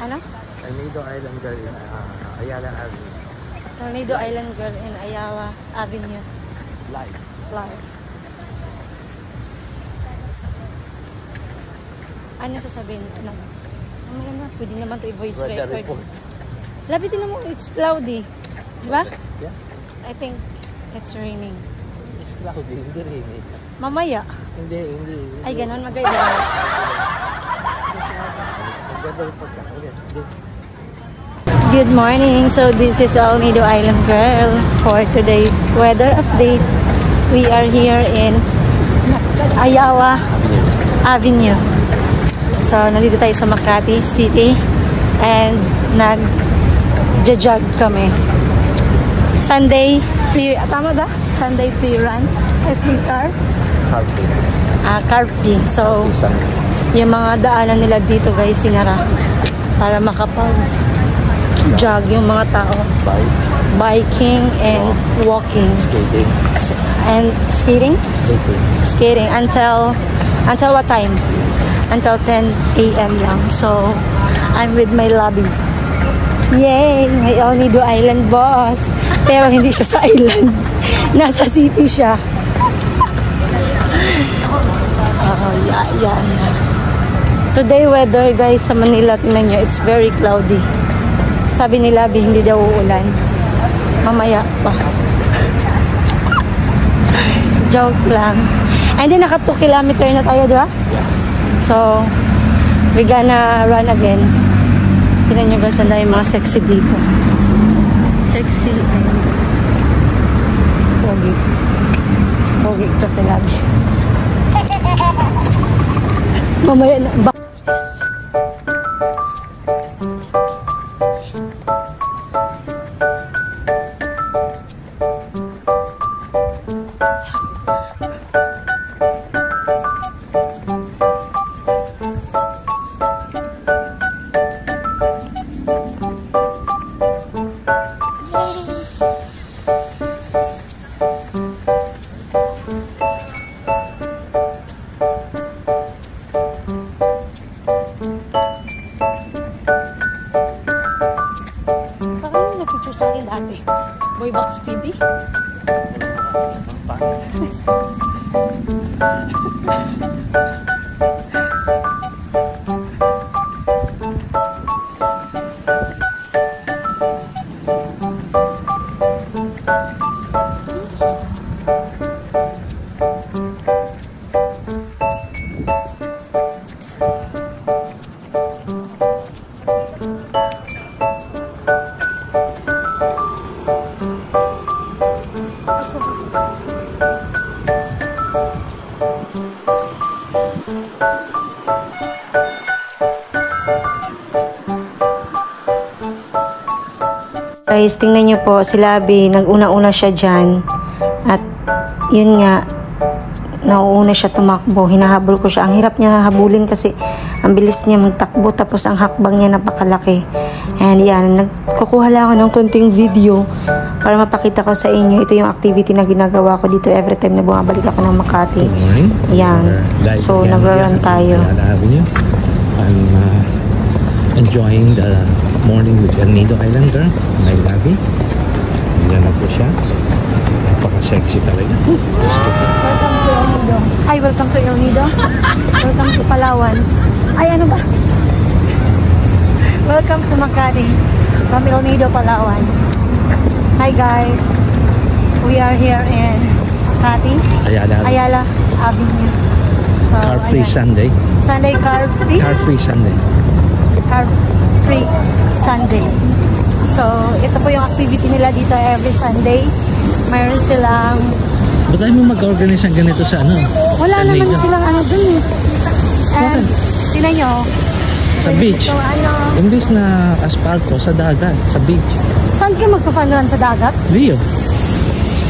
Ano? Tornado Island Girl in Ayala Avenue. Tornado Island Girl in Ayala Avenue. Live. Live. Ano sasabihin? Ano? Mamaya na, pwede naman ito i-voice record. Lapitin mo, it's cloudy. Diba? Yeah. I think it's raining. It's cloudy, hindi raining. Mamaya. Hindi. Ay, ganun, maganda. Good morning. So this is Alnido Island Girl for today's weather update. We are here in Ayala Avenue. So nandito tayo sa Makati City and nag-jog kami. Sunday free, tama ba? Sunday free run. Free car? Car free. Car free. So yung mga daanan nila dito guys sinara para makapag-jog yung mga tao. Biking and walking. Skating. And skating? Skating. Until what time? Until 10 a.m. lang. So, I'm with my lobby. Yay! May Alnido Island boss. Pero hindi siya sa island. Nasa city siya. So, yan. Today weather guys sa Manila, tingnan nyo, it's very cloudy. Sabi ni Labi, hindi daw uulan. Mamaya pa. Joke lang. And then naka 2 kilometer na tayo, diba? Yeah. So, we gonna run again. Tingnan nyo guys, ang dami mga sexy dito. Sexy and pogi. Pogi ito sa Labi. Mamaya na. Boybox TV. Guys, tingnan nyo po, si Labi, nag-una-una siya dyan. At, yun nga, nauuna siya tumakbo. Hinahabol ko siya. Ang hirap niya habulin kasi ang bilis niya magtakbo. Tapos, ang hakbang niya napakalaki. And, yan, nagkukuha lang ako ng konting video para mapakita ko sa inyo. Ito yung activity na ginagawa ko dito every time na bumabalik ako ng Makati. Good morning. Yan. So, nagra-run tayo. I'm enjoying the morning with Alnido Island Girl. My Labi. Yan na po siya. Napaka-sexy talaga. Welcome to Alnido. Ay, welcome to Alnido. Welcome to Palawan. Ay, ano ba? Welcome to Makati. From Alnido, Palawan. Hi guys. We are here in Makati. Ayala Avenue. So, car free Sunday. Sunday car free? Car free Sunday. Car free Sunday. So, ito po yung activity nila dito every Sunday. Mayroon silang... Ba't tayo mo mag-organize ng ganito sa ano? Wala naman silang ano dun eh. And, tingnan nyo. Sa beach. So, ano... Imbis na asfalto, sa dagat, sa beach. Saan kayo magpa-fun run sa dagat? Rio.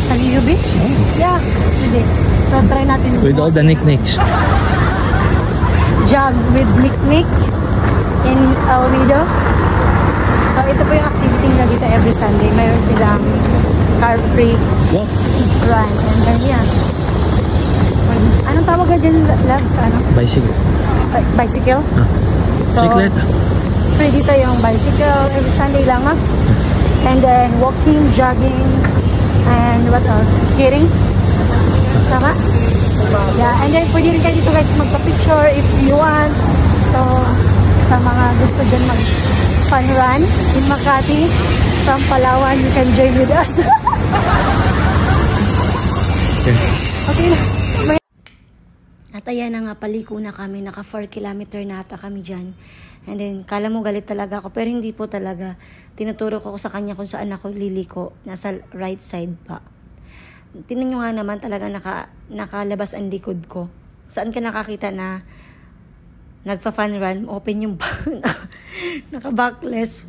Sa Rio Beach? Oh. Yeah. Hindi. So, try natin. With all the knickknacks. Jog with Nick in Alnido. So, ito po yung activity nila dito every Sunday. Mayroon silang car-free run. And then, yan. Anong tawag ka dyan, Lab? Sa ano? Bicycle. Bicycle? Bicicleta. free dito yung bicycle. Every Sunday lang, ha? And then, walking, jogging, and what else? Skating. Tama? Yeah, and then pwede rin kayo dito guys magpa-picture if you want. So, sa mga gusto dyan mag-fun run in Makati, from Palawan, you can join with us. Okay na. At ayan na nga, paliko na kami. Naka 4 kilometer na ata kami dyan. And then, kala mo galit talaga ako. Pero hindi po talaga. Tinuturo ko sa kanya kung saan ako liliko. Nasa right side pa. Tingnan nyo nga naman talaga nakalabas ang likod ko. Saan ka nakakita na nagfa-fun run, open yung naka-backless.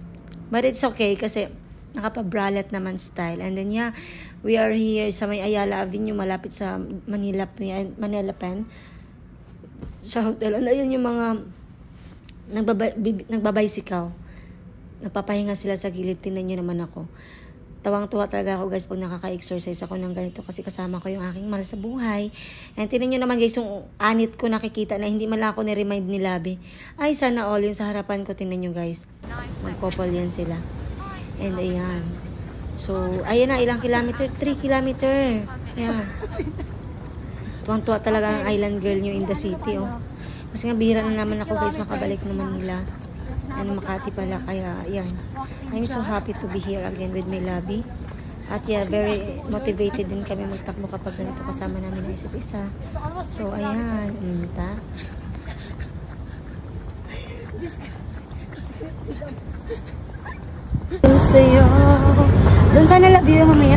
But it's okay kasi nakapa-bralette naman style. And then yeah, we are here sa may Ayala Avenue, malapit sa Manila Pen. Sa hotel. And ayun yung mga nagbabicycle. Nagpapahinga sila sa gilid. Tingnan nyo naman ako. Tawang-tuwa talaga ako guys pag nakaka-exercise ako ng ganito kasi kasama ko yung aking mahal sa buhay. And tinan nyo naman guys yung anit ko nakikita na hindi man ako ni-remind ni Labi. Ay sana all yung sa harapan ko, tinan nyo guys. Mag-couple yan sila. And ayan. So ayan na, ilang kilometer? 3 kilometer. Ayan. Tuwang-tuwa talaga ang island girl nyo in the city, oh. Kasi nga bihira na naman ako guys makabalik na Manila. And Makati pala, kaya yan. I'm so happy to be here again with my Labi. At yeah, very motivated din kami magtakbo kapag ganito kasama namin ang isa't isa. So ayan, ta. Sa'yo. Doon sana Labi yung mamaya.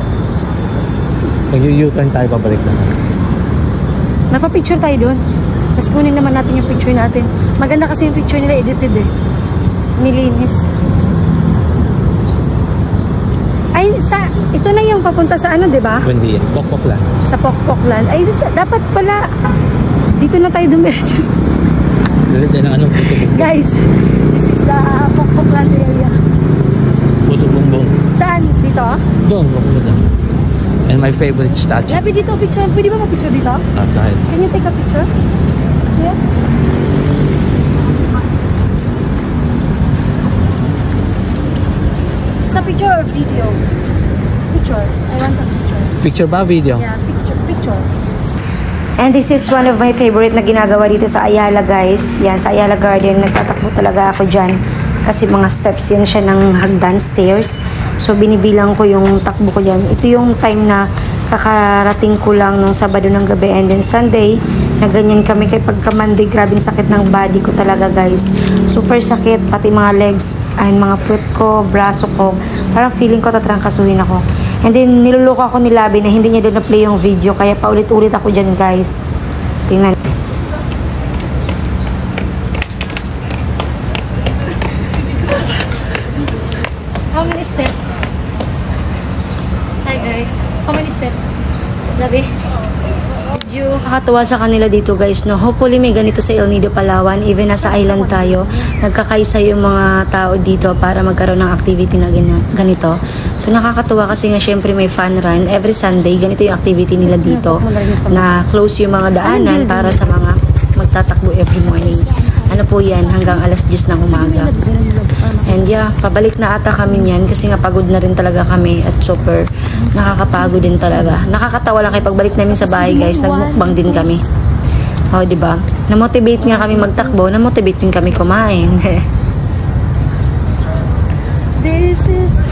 Mag-U-turn tayo, pabalik na. Nagpa-picture tayo doon. Tapos kunin naman natin yung picture natin. Maganda kasi yung picture nila, edited eh. Nilinis. Ay, ito na yung papunta sa ano, di ba? Buendia, Pokpoklan. Sa Pokpoklan. Ay, dapat pala, dito na tayo dumiretso. Dito na ano, guys, this is the Pokpoklan area. Puto Bumbong. Saan? Dito? Doon, doon. And my favorite statue. Labi dito, picture. Pwede ba mag-picture dito? Kahit. Can you take a picture? Yeah. Sa picture or video? Picture. I want a picture. Picture ba? Video? Yeah, picture. And this is one of my favorite na ginagawa dito sa Ayala guys. Yan, sa Ayala Garden. Nagtatakbo talaga ako dyan. Kasi mga steps yan siya ng hagdan, stairs. So binibilang ko yung takbo ko dyan. Ito yung time na kakarating ko lang nung Sabado ng gabi. And then Sunday, na ganyan kami kay pagka Monday, grabing sakit ng body ko talaga guys. Super sakit, pati mga legs, and mga puwet ko, braso ko. Parang feeling ko tatrangkasuhin ako. And then niluloko ako ni Labi na hindi niya doon na-play yung video. Kaya paulit-ulit ako dyan guys. Tingnan. How many steps? Hi guys. How many steps? Labi? Nakakatuwa sa kanila dito guys, no? Hopefully may ganito sa El Nido, Palawan. Even nasa island tayo, nagkakaisa yung mga tao dito para magkaroon ng activity na ganito. So nakakatuwa kasi nga syempre may fun run. Every Sunday, ganito yung activity nila dito. Na close yung mga daanan para sa mga magtatakbo every morning. Ano po yan, hanggang alas 10 ng umaga. And yeah, pabalik na ata kami niyan kasi nga pagod na rin talaga kami at super nakakapagod din talaga. Nakakatawa lang kay pagbalik namin sa bahay guys, nagmukbang din kami. O, diba? Na-motivate nga kami magtakbo, na-motivate din kami kumain. This is...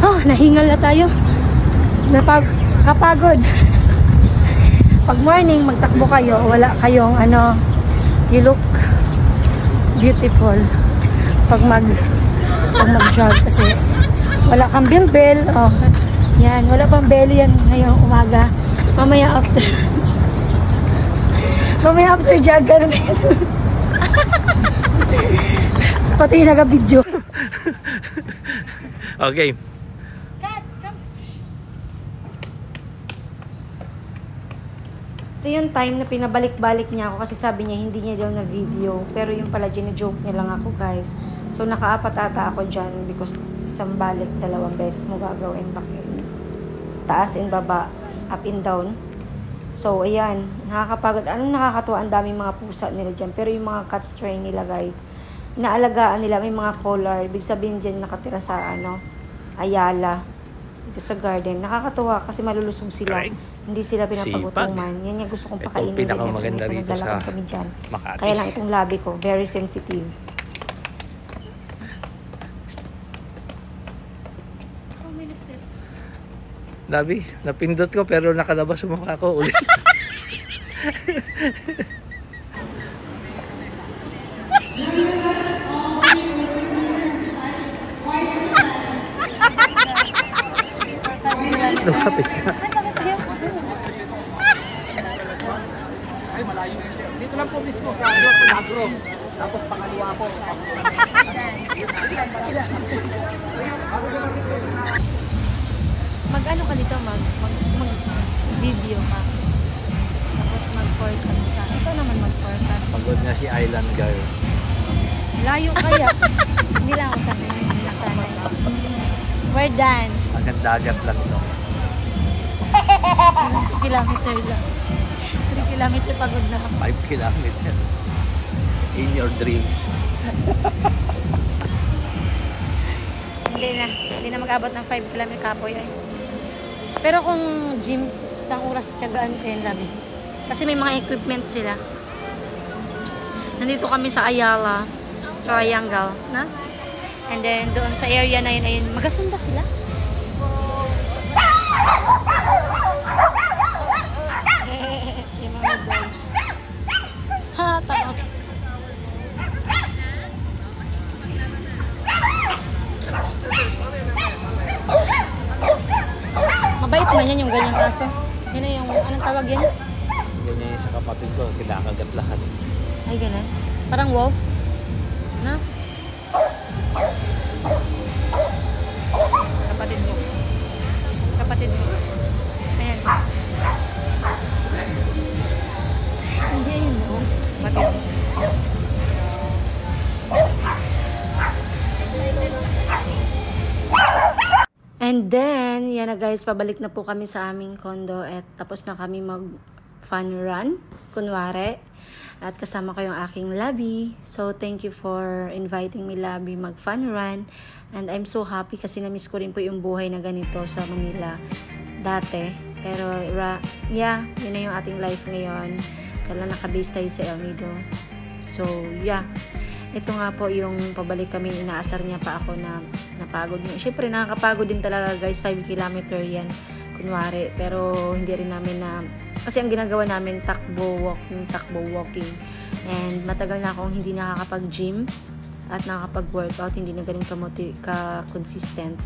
Oh, nahingal na tayo. Kapagod. Pag morning, magtakbo kayo, wala kayong ano, you look beautiful pag mag-jog kasi wala kang bilbil. Oh, yan, wala pang belly yan ngayong umaga. Mamaya after jog ka naman. Pati yung naka-video. Okay. Ito yung time na pinabalik-balik niya ako kasi sabi niya hindi niya daw na video. Pero yung pala gina-joke niya lang ako guys. So nakaapat ata ako dyan because isang balik, 2 beses mo gagawin. Taas and baba, up and down. So, ayan, nakakapagod. Anong nakakatuwa, ang daming mga pusa nila dyan. Pero yung mga cat strain nila, guys, inaalagaan nila, may mga collar. Ibig sabihin dyan nakatira sa, Ayala. Dito sa garden. Nakakatuwa kasi malulusog sila. Correct. Hindi sila pinapagutuman. Yan yung gusto kong pakainin din. Pinakamaganda rito sa kami dyan. Makati. Kaya lang itong labi ko, very sensitive. How many steps? Labi, napindot ko pero nakalabas sa mukha ko ulit. Lumapit ka. Ay, malayo yun siya. Dito lang po mismo sa agro. Tapos pangaliwa po. Mag-ano ka dito, mag-video ka. Tapos mag-forecast ka. Ito naman mag-forecast. Pagod na si Island Girl. Layo kaya. Hindi lang ako sabi. Nasanay. We're done. Hanggang dagat lang ito. 2 kilometer lang. 3 kilometer pagod na. 5 kilometers. In your dreams. Hindi na mag-abot ng 5 kilometer kapoy ay. Pero kung gym, isang oras tiyagaan ko yun, labi. Kasi may mga equipment sila. Nandito kami sa Ayala, Triangle, na? And then doon sa area na yun, ayun, magasumba sila. Ha, takot. Mabait man yan yung ganyang aso. Yun na yung, anong tawag yan? Ganyan yung sa kapatid ko, kinakagat lahat. Ay, ganun. Parang wolf. Na? Kapatid mo. Kapatid mo. Ayan. Hindi, yun no? Kapatid mo. And then, yan na guys, pabalik na po kami sa aming condo at tapos na kami mag-fun run, kunwari. At kasama ko yung aking Labi. So, thank you for inviting me, Labi, mag-fun run. And I'm so happy kasi na-miss ko rin po yung buhay na ganito sa Manila dati. Pero, yeah, yun na yung ating life ngayon. Kaya naka-base tayo sa El Nido. So, yeah. Ito nga po yung pabalik kami, inaasar niya pa ako na napagod niya. Siyempre, nakakapagod din talaga guys, 5 kilometer yan, kunwari. Pero hindi rin namin na, kasi ang ginagawa namin, takbo walking. And matagal na akong hindi nakakapag-gym at nakakapag-workout, hindi na ganun ka-consistent.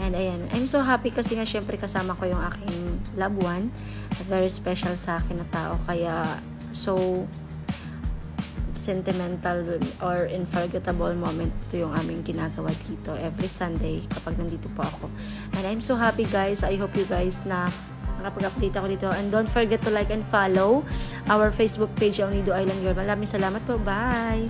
And ayan, I'm so happy kasi nga siyempre kasama ko yung aking loved one. Very special sa akin na tao. Kaya, so, sentimental or unforgettable moment to yung aming ginagawa dito every Sunday kapag nandito po ako. And I'm so happy guys. I hope you guys na nakapag-update ako dito. And don't forget to like and follow our Facebook page, El Nido Island Girl. Maraming salamat po. Bye!